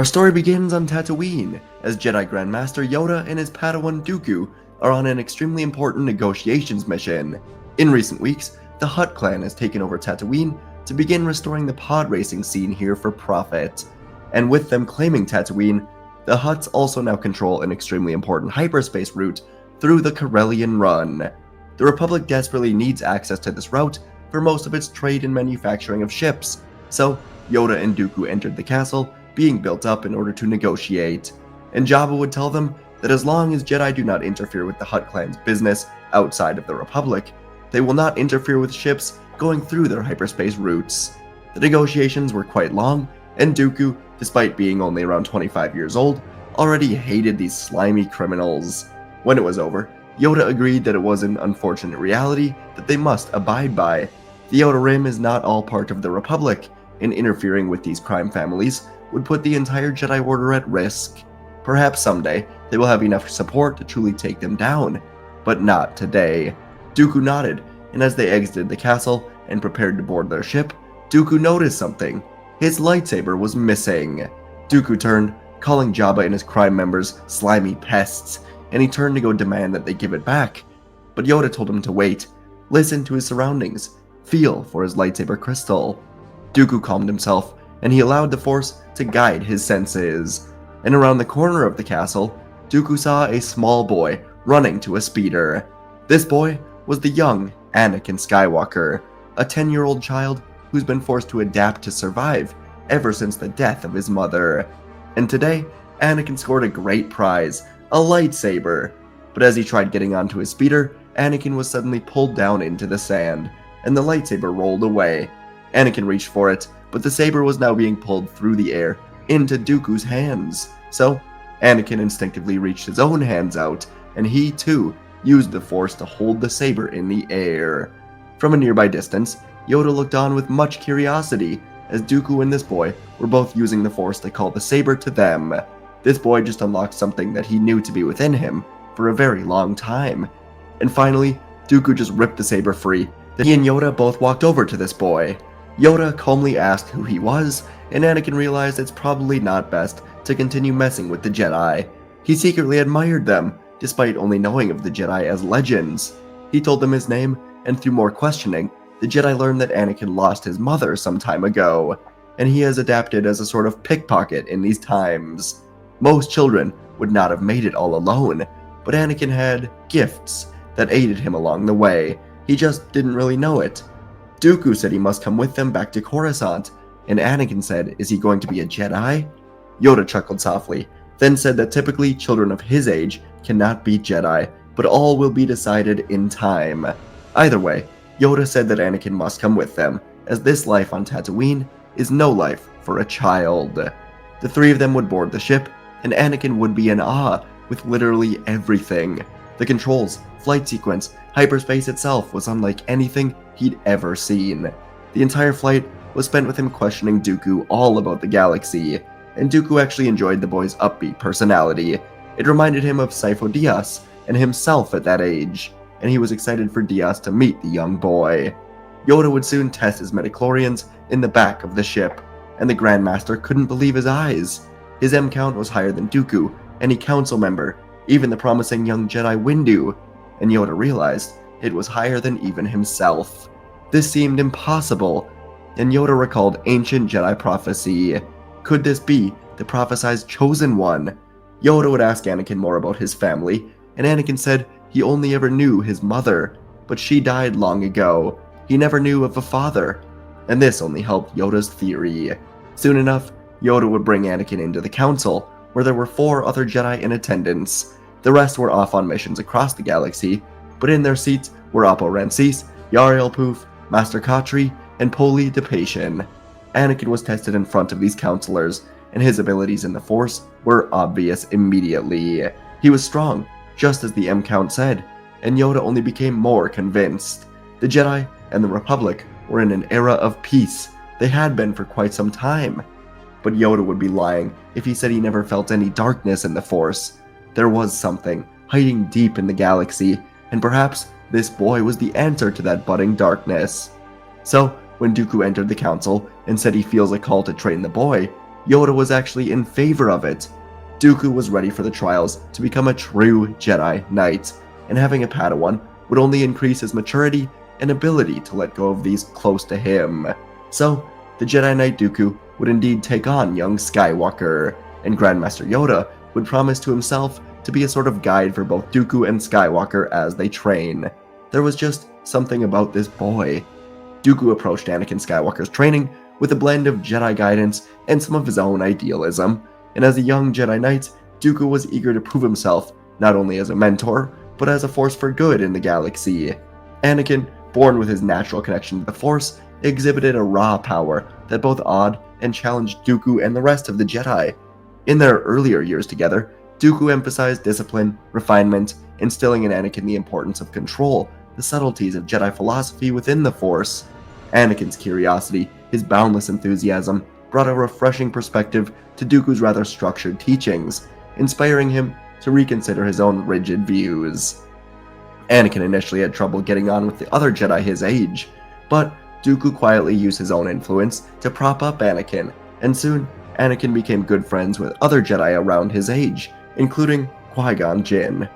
Our story begins on Tatooine, as Jedi Grandmaster Yoda and his Padawan Dooku are on an extremely important negotiations mission. In recent weeks, the Hutt clan has taken over Tatooine to begin restoring the pod racing scene here for profit. And with them claiming Tatooine, the Hutts also now control an extremely important hyperspace route through the Corellian Run. The Republic desperately needs access to this route for most of its trade and manufacturing of ships, so Yoda and Dooku entered the castle being built up in order to negotiate, and Jabba would tell them that as long as Jedi do not interfere with the Hutt clan's business outside of the Republic, they will not interfere with ships going through their hyperspace routes. The negotiations were quite long, and Dooku, despite being only around 25 years old, already hated these slimy criminals. When it was over, Yoda agreed that it was an unfortunate reality that they must abide by. The Outer Rim is not all part of the Republic, and interfering with these crime families would put the entire Jedi Order at risk. Perhaps someday they will have enough support to truly take them down, but not today. Dooku nodded, and as they exited the castle and prepared to board their ship, Dooku noticed something. His lightsaber was missing. Dooku turned, calling Jabba and his crime members slimy pests, and he turned to go demand that they give it back. But Yoda told him to wait, listen to his surroundings, feel for his lightsaber crystal. Dooku calmed himself, and he allowed the Force to guide his senses. And around the corner of the castle, Dooku saw a small boy running to a speeder. This boy was the young Anakin Skywalker, a 10-year-old child who's been forced to adapt to survive ever since the death of his mother. And today, Anakin scored a great prize, a lightsaber. But as he tried getting onto his speeder, Anakin was suddenly pulled down into the sand, and the lightsaber rolled away. Anakin reached for it, but the saber was now being pulled through the air into Dooku's hands. So, Anakin instinctively reached his own hands out, and he, too, used the Force to hold the saber in the air. From a nearby distance, Yoda looked on with much curiosity, as Dooku and this boy were both using the Force to call the saber to them. This boy just unlocked something that he knew to be within him for a very long time. And finally, Dooku just ripped the saber free. Then he and Yoda both walked over to this boy. Yoda calmly asked who he was, and Anakin realized it's probably not best to continue messing with the Jedi. He secretly admired them, despite only knowing of the Jedi as legends. He told them his name, and through more questioning, the Jedi learned that Anakin lost his mother some time ago, and he has adapted as a sort of pickpocket in these times. Most children would not have made it all alone, but Anakin had gifts that aided him along the way. He just didn't really know it. Dooku said he must come with them back to Coruscant, and Anakin said, "Is he going to be a Jedi?" Yoda chuckled softly, then said that typically children of his age cannot be Jedi, but all will be decided in time. Either way, Yoda said that Anakin must come with them, as this life on Tatooine is no life for a child. The three of them would board the ship, and Anakin would be in awe with literally everything. The controls, flight sequence, hyperspace itself was unlike anything he'd ever seen. The entire flight was spent with him questioning Dooku all about the galaxy, and Dooku actually enjoyed the boy's upbeat personality. It reminded him of Sifo Dyas and himself at that age, and he was excited for Dyas to meet the young boy. Yoda would soon test his midichlorians in the back of the ship, and the Grandmaster couldn't believe his eyes. His M count was higher than Dooku, any council member, even the promising young Jedi Windu, and Yoda realized it was higher than even himself. This seemed impossible, and Yoda recalled ancient Jedi prophecy. Could this be the prophesied chosen one? Yoda would ask Anakin more about his family, and Anakin said he only ever knew his mother, but she died long ago. He never knew of a father, and this only helped Yoda's theory. Soon enough, Yoda would bring Anakin into the council, where there were 4 other Jedi in attendance. The rest were off on missions across the galaxy, but in their seats were Oppo Ramses, Yariel Poof, Master Khatri, and Poli Depation. Anakin was tested in front of these counselors, and his abilities in the Force were obvious immediately. He was strong, just as the M count said, and Yoda only became more convinced. The Jedi and the Republic were in an era of peace. They had been for quite some time. But Yoda would be lying if he said he never felt any darkness in the Force. There was something hiding deep in the galaxy, and perhaps this boy was the answer to that budding darkness. So, when Dooku entered the council and said he feels a call to train the boy, Yoda was actually in favor of it. Dooku was ready for the trials to become a true Jedi Knight, and having a Padawan would only increase his maturity and ability to let go of these close to him. So, the Jedi Knight Dooku would indeed take on young Skywalker, and Grandmaster Yoda would promise to himself to be a sort of guide for both Dooku and Skywalker as they train. There was just something about this boy. Dooku approached Anakin Skywalker's training with a blend of Jedi guidance and some of his own idealism, and as a young Jedi Knight, Dooku was eager to prove himself not only as a mentor, but as a force for good in the galaxy. Anakin, born with his natural connection to the Force, exhibited a raw power that both awed and challenged Dooku and the rest of the Jedi. In their earlier years together, Dooku emphasized discipline, refinement, instilling in Anakin the importance of control, the subtleties of Jedi philosophy within the Force. Anakin's curiosity, his boundless enthusiasm, brought a refreshing perspective to Dooku's rather structured teachings, inspiring him to reconsider his own rigid views. Anakin initially had trouble getting on with the other Jedi his age, but Dooku quietly used his own influence to prop up Anakin, and soon Anakin became good friends with other Jedi around his age, including Qui-Gon Jinn.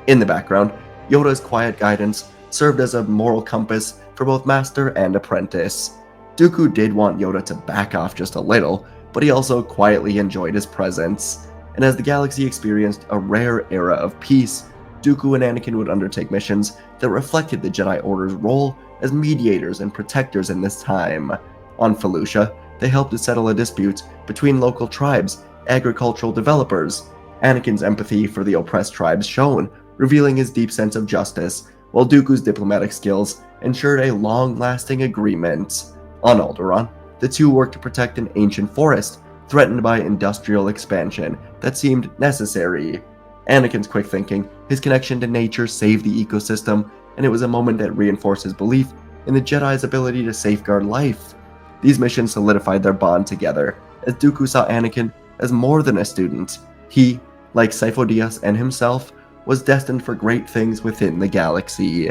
In the background, Yoda's quiet guidance served as a moral compass for both master and apprentice. Dooku did want Yoda to back off just a little, but he also quietly enjoyed his presence. And as the galaxy experienced a rare era of peace, Dooku and Anakin would undertake missions that reflected the Jedi Order's role as mediators and protectors in this time. On Felucia, they helped to settle a dispute between local tribes, agricultural developers. Anakin's empathy for the oppressed tribes shone, revealing his deep sense of justice, while Dooku's diplomatic skills ensured a long-lasting agreement. On Alderaan, the two worked to protect an ancient forest, threatened by industrial expansion that seemed necessary. Anakin's quick thinking, his connection to nature saved the ecosystem, and it was a moment that reinforced his belief in the Jedi's ability to safeguard life. These missions solidified their bond together, as Dooku saw Anakin as more than a student. He, like Sifo Dyas and himself, was destined for great things within the galaxy.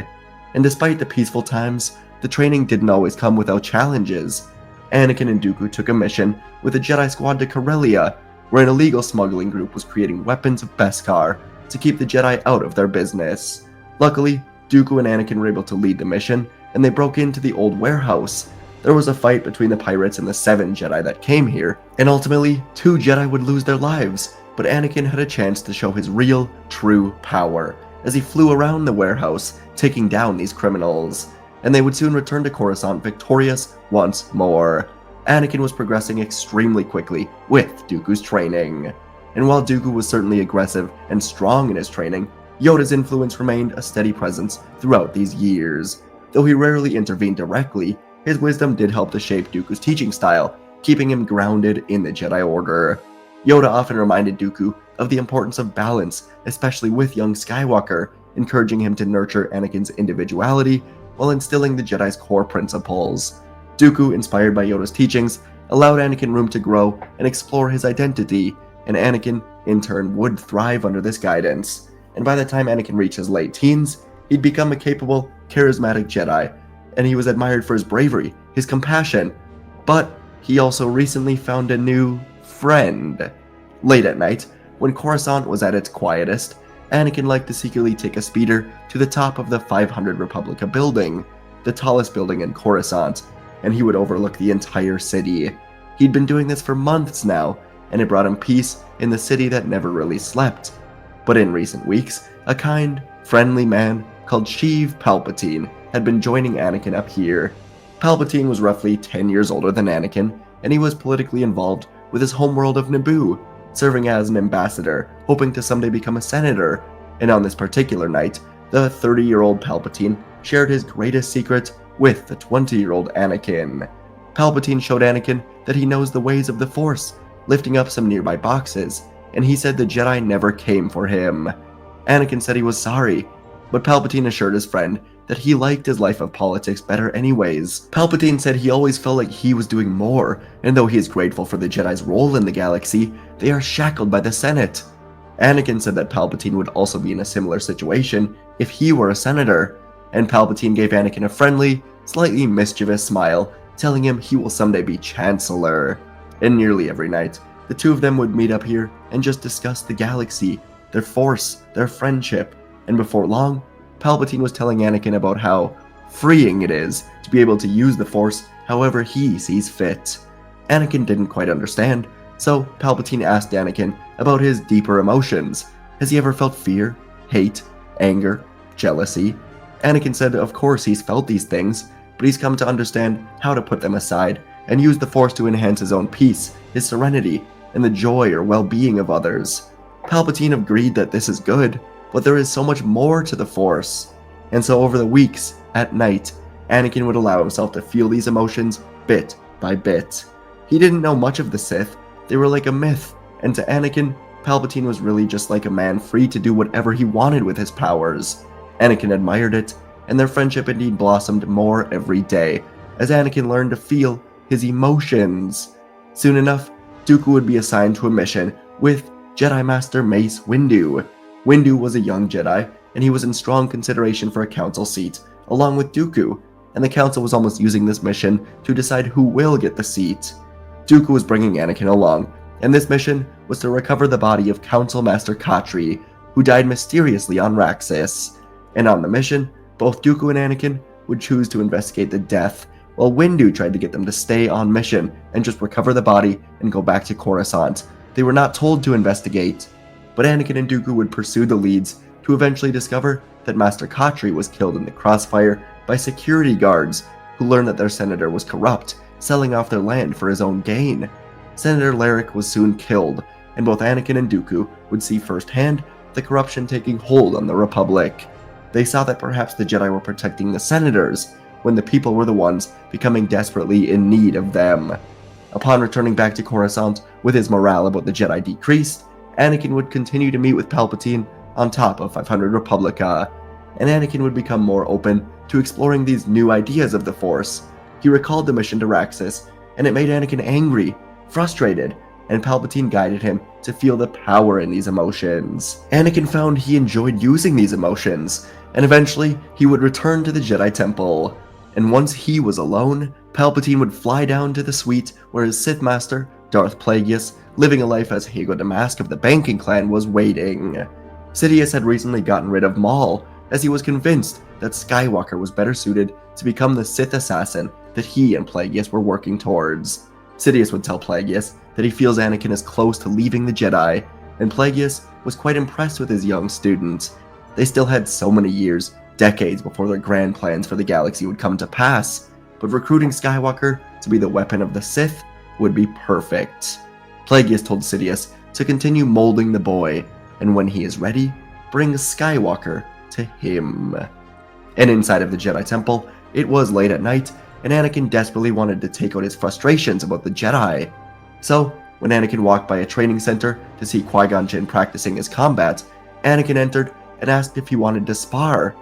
And despite the peaceful times, the training didn't always come without challenges. Anakin and Dooku took a mission with a Jedi squad to Corellia, where an illegal smuggling group was creating weapons of Beskar to keep the Jedi out of their business. Luckily, Dooku and Anakin were able to lead the mission, and they broke into the old warehouse. There was a fight between the pirates and the 7 Jedi that came here, and ultimately, 2 Jedi would lose their lives, but Anakin had a chance to show his real, true power, as he flew around the warehouse, taking down these criminals. And they would soon return to Coruscant victorious once more. Anakin was progressing extremely quickly with Dooku's training. And while Dooku was certainly aggressive and strong in his training, Yoda's influence remained a steady presence throughout these years. Though he rarely intervened directly, his wisdom did help to shape Dooku's teaching style, keeping him grounded in the Jedi Order. Yoda often reminded Dooku of the importance of balance, especially with young Skywalker, encouraging him to nurture Anakin's individuality while instilling the Jedi's core principles. Dooku, inspired by Yoda's teachings, allowed Anakin room to grow and explore his identity, and Anakin, in turn, would thrive under this guidance. And by the time Anakin reached his late teens, he'd become a capable, charismatic Jedi, and he was admired for his bravery, his compassion, but he also recently found a new friend. Late at night, when Coruscant was at its quietest, Anakin liked to secretly take a speeder to the top of the 500 Republica building, the tallest building in Coruscant, and he would overlook the entire city. He'd been doing this for months now, and it brought him peace in the city that never really slept. But in recent weeks, a kind, friendly man called Sheev Palpatine had been joining Anakin up here. Palpatine was roughly 10 years older than Anakin, and he was politically involved with his homeworld of Naboo, serving as an ambassador, hoping to someday become a senator. And on this particular night, the 30-year-old Palpatine shared his greatest secret with the 20-year-old Anakin. Palpatine showed Anakin that he knows the ways of the Force, lifting up some nearby boxes, and he said the Jedi never came for him. Anakin said he was sorry, but Palpatine assured his friend that he liked his life of politics better anyways. Palpatine said he always felt like he was doing more, and though he is grateful for the Jedi's role in the galaxy, they are shackled by the Senate. Anakin said that Palpatine would also be in a similar situation if he were a senator, and Palpatine gave Anakin a friendly, slightly mischievous smile, telling him he will someday be Chancellor. and nearly every night, the two of them would meet up here and just discuss the galaxy, their force, their friendship, and before long, Palpatine was telling Anakin about how freeing it is to be able to use the Force however he sees fit. Anakin didn't quite understand, so Palpatine asked Anakin about his deeper emotions. Has he ever felt fear, hate, anger, jealousy? Anakin said of course he's felt these things, but he's come to understand how to put them aside and use the Force to enhance his own peace, his serenity, and the joy or well-being of others. Palpatine agreed that this is good, but there is so much more to the Force. And so over the weeks, at night, Anakin would allow himself to feel these emotions bit by bit. He didn't know much of the Sith, they were like a myth, and to Anakin, Palpatine was really just like a man free to do whatever he wanted with his powers. Anakin admired it, and their friendship indeed blossomed more every day, as Anakin learned to feel his emotions. Soon enough, Dooku would be assigned to a mission with Jedi Master Mace Windu. Windu was a young Jedi, and he was in strong consideration for a council seat, along with Dooku, and the council was almost using this mission to decide who will get the seat. Dooku was bringing Anakin along, and this mission was to recover the body of Council Master Katri, who died mysteriously on Raxus. And on the mission, both Dooku and Anakin would choose to investigate the death, while Windu tried to get them to stay on mission and just recover the body and go back to Coruscant. They were not told to investigate, but Anakin and Dooku would pursue the leads to eventually discover that Master Katri was killed in the crossfire by security guards who learned that their senator was corrupt, selling off their land for his own gain. Senator Lyric was soon killed, and both Anakin and Dooku would see firsthand the corruption taking hold on the Republic. They saw that perhaps the Jedi were protecting the senators, when the people were the ones becoming desperately in need of them. Upon returning back to Coruscant with his morale about the Jedi decreased, Anakin would continue to meet with Palpatine on top of 500 Republica, and Anakin would become more open to exploring these new ideas of the Force. He recalled the mission to Raxus, and it made Anakin angry, frustrated, and Palpatine guided him to feel the power in these emotions. Anakin found he enjoyed using these emotions, and eventually he would return to the Jedi Temple. And once he was alone, Palpatine would fly down to the suite where his Sith Master, Darth Plagueis, living a life as Hago Damask of the Banking Clan, was waiting. Sidious had recently gotten rid of Maul, as he was convinced that Skywalker was better suited to become the Sith assassin that he and Plagueis were working towards. Sidious would tell Plagueis that he feels Anakin is close to leaving the Jedi, and Plagueis was quite impressed with his young student. They still had so many years, decades before their grand plans for the galaxy would come to pass, but recruiting Skywalker to be the weapon of the Sith would be perfect. Plagueis told Sidious to continue molding the boy, and when he is ready, bring Skywalker to him. And inside of the Jedi Temple, it was late at night, and Anakin desperately wanted to take out his frustrations about the Jedi. So, when Anakin walked by a training center to see Qui-Gon Jinn practicing his combat, Anakin entered and asked if he wanted to spar.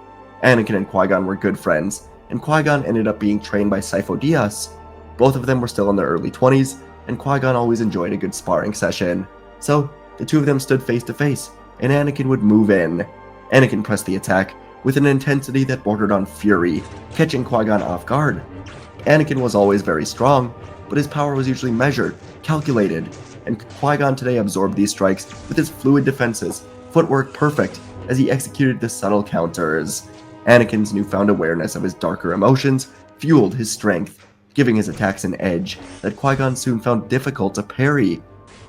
Anakin and Qui-Gon were good friends, and Qui-Gon ended up being trained by Sifo Dyas. Both of them were still in their early 20s, and Qui-Gon always enjoyed a good sparring session. So, the two of them stood face to face, and Anakin would move in. Anakin pressed the attack with an intensity that bordered on fury, catching Qui-Gon off guard. Anakin was always very strong, but his power was usually measured, calculated, and Qui-Gon today absorbed these strikes with his fluid defenses, footwork perfect, as he executed the subtle counters. Anakin's newfound awareness of his darker emotions fueled his strength, giving his attacks an edge that Qui-Gon soon found difficult to parry.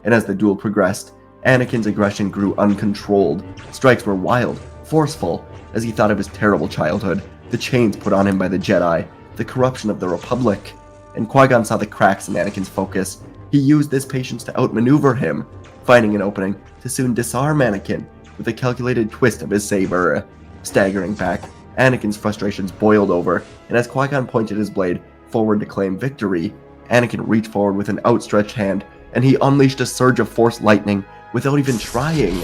And as the duel progressed, Anakin's aggression grew uncontrolled. Strikes were wild, forceful, as he thought of his terrible childhood, the chains put on him by the Jedi, the corruption of the Republic. And Qui-Gon saw the cracks in Anakin's focus. He used this patience to outmaneuver him, finding an opening to soon disarm Anakin with a calculated twist of his saber. Staggering back, Anakin's frustrations boiled over, and as Qui-Gon pointed his blade forward to claim victory, Anakin reached forward with an outstretched hand, and he unleashed a surge of Force lightning without even trying.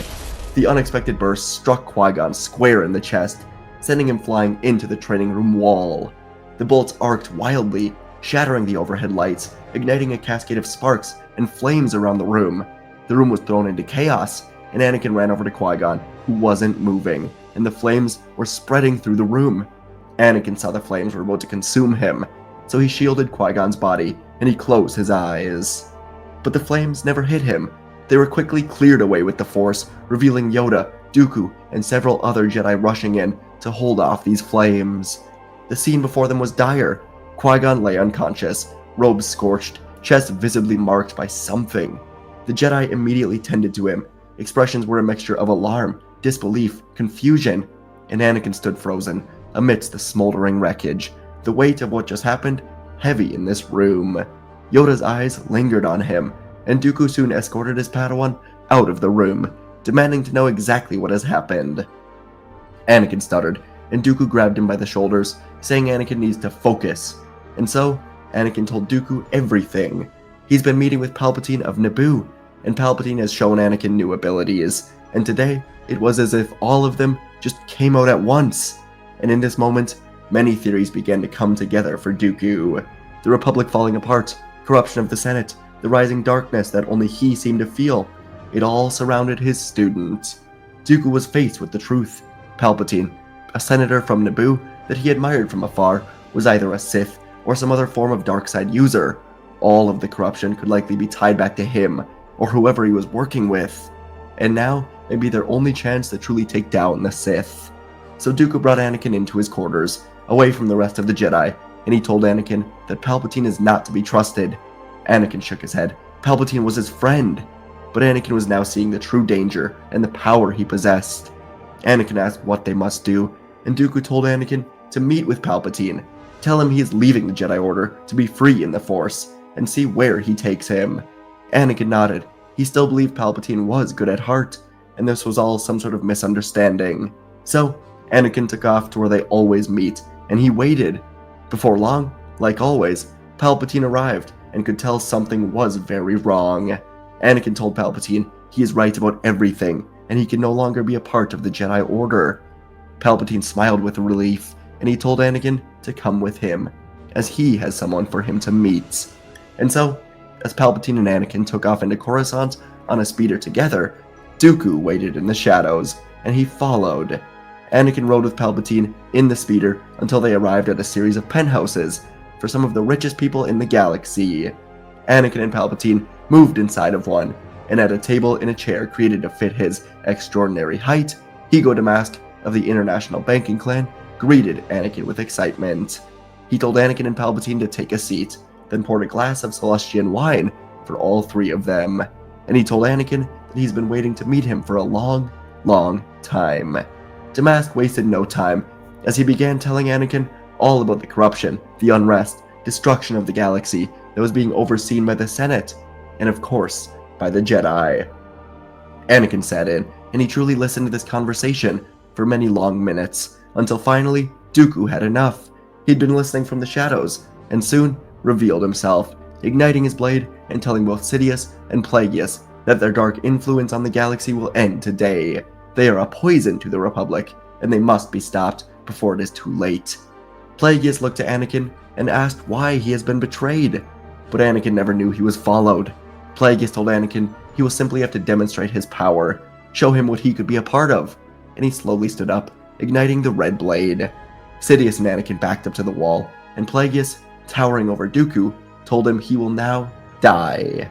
The unexpected burst struck Qui-Gon square in the chest, sending him flying into the training room wall. The bolts arced wildly, shattering the overhead lights, igniting a cascade of sparks and flames around the room. The room was thrown into chaos, and Anakin ran over to Qui-Gon, who wasn't moving, and the flames were spreading through the room. Anakin saw the flames were about to consume him, so he shielded Qui-Gon's body, and he closed his eyes. but the flames never hit him. They were quickly cleared away with the Force, revealing Yoda, Dooku, and several other Jedi rushing in to hold off these flames. The scene before them was dire. Qui-Gon lay unconscious, robes scorched, chest visibly marked by something. The Jedi immediately tended to him. Expressions were a mixture of alarm, disbelief, confusion, and Anakin stood frozen amidst the smoldering wreckage, the weight of what just happened heavy in this room. Yoda's eyes lingered on him, and Dooku soon escorted his Padawan out of the room, demanding to know exactly what has happened. Anakin stuttered, and Dooku grabbed him by the shoulders, saying Anakin needs to focus. And so, Anakin told Dooku everything. He's been meeting with Palpatine of Naboo, and Palpatine has shown Anakin new abilities, and today, it was as if all of them just came out at once. And in this moment, many theories began to come together for Dooku. The Republic falling apart, corruption of the Senate, the rising darkness that only he seemed to feel. It all surrounded his student. Dooku was faced with the truth. Palpatine, a senator from Naboo that he admired from afar, was either a Sith or some other form of dark side user. All of the corruption could likely be tied back to him, or whoever he was working with. And now, may be their only chance to truly take down the Sith. So Dooku brought Anakin into his quarters, away from the rest of the Jedi, and he told Anakin that Palpatine is not to be trusted. Anakin shook his head. Palpatine was his friend. But Anakin was now seeing the true danger and the power he possessed. Anakin asked what they must do, and Dooku told Anakin to meet with Palpatine, tell him he is leaving the Jedi Order to be free in the Force, and see where he takes him. Anakin nodded. He still believed Palpatine was good at heart, and this was all some sort of misunderstanding. So, Anakin took off to where they always meet, and he waited. Before long, like always, Palpatine arrived, and could tell something was very wrong. Anakin told Palpatine he is right about everything, and he can no longer be a part of the Jedi Order. Palpatine smiled with relief, and he told Anakin to come with him, as he has someone for him to meet. And so, as Palpatine and Anakin took off into Coruscant on a speeder together, Dooku waited in the shadows, and he followed. Anakin rode with Palpatine in the speeder until they arrived at a series of penthouses for some of the richest people in the galaxy. Anakin and Palpatine moved inside of one, and at a table in a chair created to fit his extraordinary height, Higo Damask of the International Banking Clan greeted Anakin with excitement. He told Anakin and Palpatine to take a seat, then poured a glass of Celestian wine for all three of them, and he told Anakin that he's been waiting to meet him for a long, long time. Damask wasted no time, as he began telling Anakin all about the corruption, the unrest, destruction of the galaxy that was being overseen by the Senate, and of course, by the Jedi. Anakin sat in, and he truly listened to this conversation for many long minutes, until finally, Dooku had enough. He'd been listening from the shadows, and soon revealed himself, igniting his blade and telling both Sidious and Plagueis that their dark influence on the galaxy will end today. They are a poison to the Republic, and they must be stopped before it is too late. Plagueis looked to Anakin and asked why he has been betrayed, but Anakin never knew he was followed. Plagueis told Anakin he will simply have to demonstrate his power, show him what he could be a part of, and he slowly stood up, igniting the red blade. Sidious and Anakin backed up to the wall, and Plagueis, towering over Dooku, told him he will now die.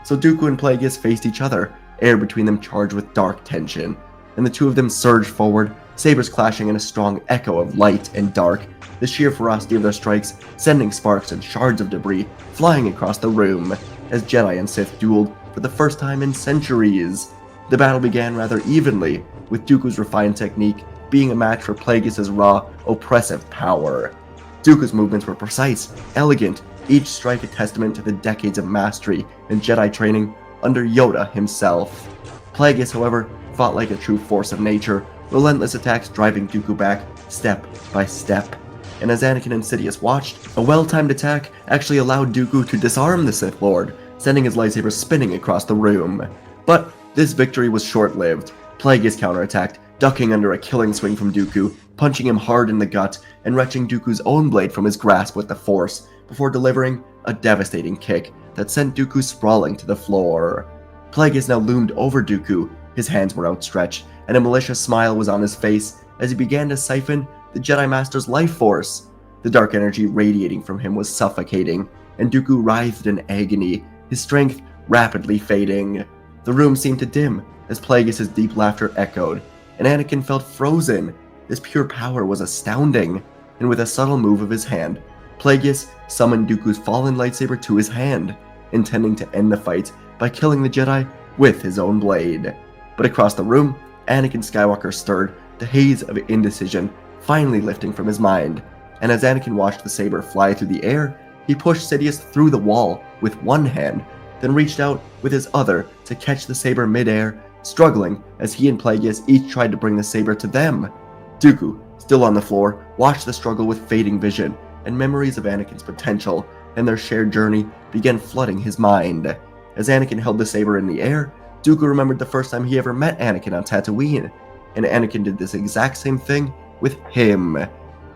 So Dooku and Plagueis faced each other, air between them charged with dark tension, and the two of them surged forward, sabers clashing in a strong echo of light and dark, the sheer ferocity of their strikes sending sparks and shards of debris flying across the room, as Jedi and Sith dueled for the first time in centuries. The battle began rather evenly, with Dooku's refined technique being a match for Plagueis' raw, oppressive power. Dooku's movements were precise, elegant, each strike a testament to the decades of mastery and Jedi training under Yoda himself. Plagueis, however, fought like a true force of nature, relentless attacks driving Dooku back step by step. And as Anakin and Sidious watched, a well-timed attack actually allowed Dooku to disarm the Sith Lord, sending his lightsaber spinning across the room. But this victory was short-lived. Plagueis counterattacked, ducking under a killing swing from Dooku, punching him hard in the gut, and wrenching Dooku's own blade from his grasp with the Force, before delivering a devastating kick that sent Dooku sprawling to the floor. Plagueis now loomed over Dooku, his hands were outstretched, and a malicious smile was on his face as he began to siphon the Jedi Master's life force. The dark energy radiating from him was suffocating, and Dooku writhed in agony, his strength rapidly fading. The room seemed to dim as Plagueis' deep laughter echoed, and Anakin felt frozen. This pure power was astounding, and with a subtle move of his hand, Plagueis summoned Dooku's fallen lightsaber to his hand, intending to end the fight by killing the Jedi with his own blade. But across the room, Anakin Skywalker stirred, the haze of indecision finally lifting from his mind, and as Anakin watched the saber fly through the air, he pushed Sidious through the wall with one hand, then reached out with his other to catch the saber midair, struggling as he and Plagueis each tried to bring the saber to them. Dooku, still on the floor, watched the struggle with fading vision, and memories of Anakin's potential and their shared journey began flooding his mind. As Anakin held the saber in the air, Dooku remembered the first time he ever met Anakin on Tatooine, and Anakin did this exact same thing with him.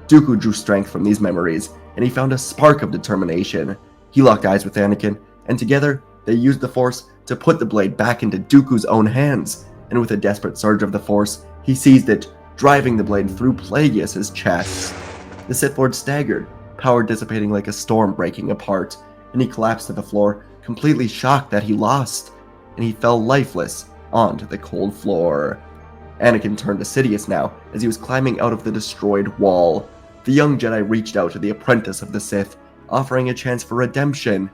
Dooku drew strength from these memories, and he found a spark of determination. He locked eyes with Anakin, and together they used the Force to put the blade back into Dooku's own hands, and with a desperate surge of the Force, he seized it, driving the blade through Plagueis' chest. The Sith Lord staggered, power dissipating like a storm breaking apart, and he collapsed to the floor, completely shocked that he lost, and he fell lifeless onto the cold floor. Anakin turned to Sidious now, as he was climbing out of the destroyed wall. The young Jedi reached out to the apprentice of the Sith, offering a chance for redemption.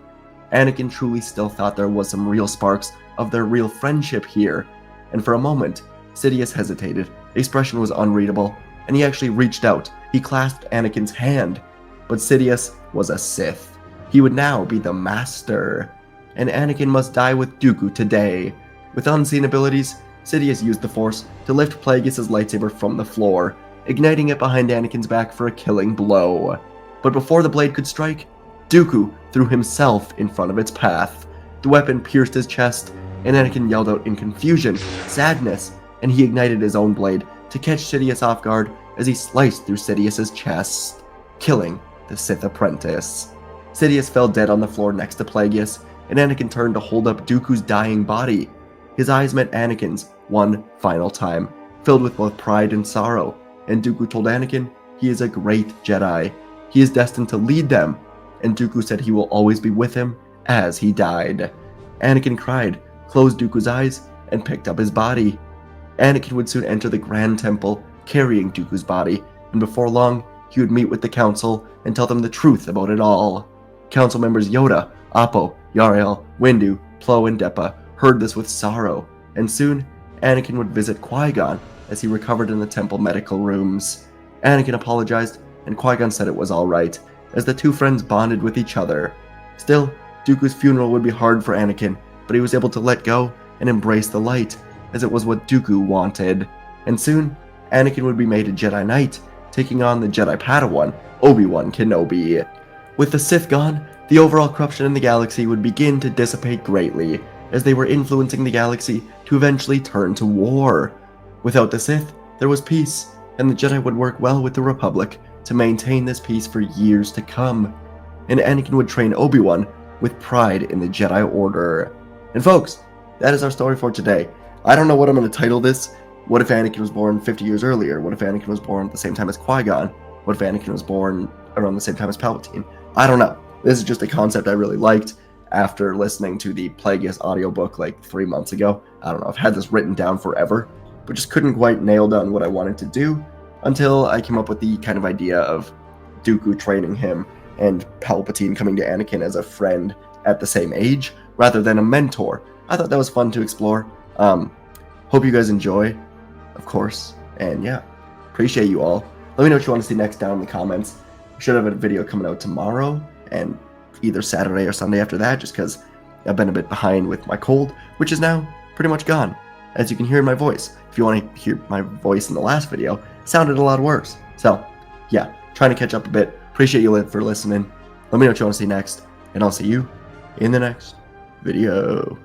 Anakin truly still thought there was some real sparks of their real friendship here, and for a moment, Sidious hesitated. The expression was unreadable, and he actually reached out. He clasped Anakin's hand, but Sidious was a Sith. He would now be the Master, and Anakin must die with Dooku today. With unseen abilities, Sidious used the Force to lift Plagueis' lightsaber from the floor, igniting it behind Anakin's back for a killing blow. But before the blade could strike, Dooku threw himself in front of its path. The weapon pierced his chest, and Anakin yelled out in confusion, sadness, and he ignited his own blade to catch Sidious off guard as he sliced through Sidious's chest, killing the Sith apprentice. Sidious fell dead on the floor next to Plagueis, and Anakin turned to hold up Dooku's dying body. His eyes met Anakin's one final time, filled with both pride and sorrow, and Dooku told Anakin he is a great Jedi. He is destined to lead them, and Dooku said he will always be with him as he died. Anakin cried, closed Dooku's eyes, and picked up his body. Anakin would soon enter the Grand Temple carrying Dooku's body, and before long, he would meet with the Council and tell them the truth about it all. Council members Yoda, Appo, Yarael, Windu, Plo, and Depa heard this with sorrow, and soon, Anakin would visit Qui-Gon as he recovered in the temple medical rooms. Anakin apologized, and Qui-Gon said it was alright, as the two friends bonded with each other. Still, Dooku's funeral would be hard for Anakin, but he was able to let go and embrace the light, as it was what Dooku wanted. And soon, Anakin would be made a Jedi Knight, taking on the Jedi Padawan, Obi-Wan Kenobi. With the Sith gone, the overall corruption in the galaxy would begin to dissipate greatly, as they were influencing the galaxy to eventually turn to war. Without the Sith, there was peace, and the Jedi would work well with the Republic to maintain this peace for years to come. And Anakin would train Obi-Wan with pride in the Jedi Order. And folks, that is our story for today. I don't know what I'm going to title this. What if Anakin was born 50 years earlier? What if Anakin was born at the same time as Qui-Gon? What if Anakin was born around the same time as Palpatine? I don't know. This is just a concept I really liked after listening to the Plagueis audiobook like 3 months ago. I don't know, I've had this written down forever, but just couldn't quite nail down what I wanted to do until I came up with the kind of idea of Dooku training him and Palpatine coming to Anakin as a friend at the same age rather than a mentor. I thought that was fun to explore. Hope you guys enjoy, of course, and yeah, appreciate you all. Let me know what you want to see next down in the comments. I should have a video coming out tomorrow and either Saturday or Sunday after that, just because I've been a bit behind with my cold, which is now pretty much gone, as you can hear in my voice. If you want to hear my voice in the last video, it sounded a lot worse. So yeah, trying to catch up a bit. Appreciate you for listening. Let me know what you want to see next, and I'll see you in the next video.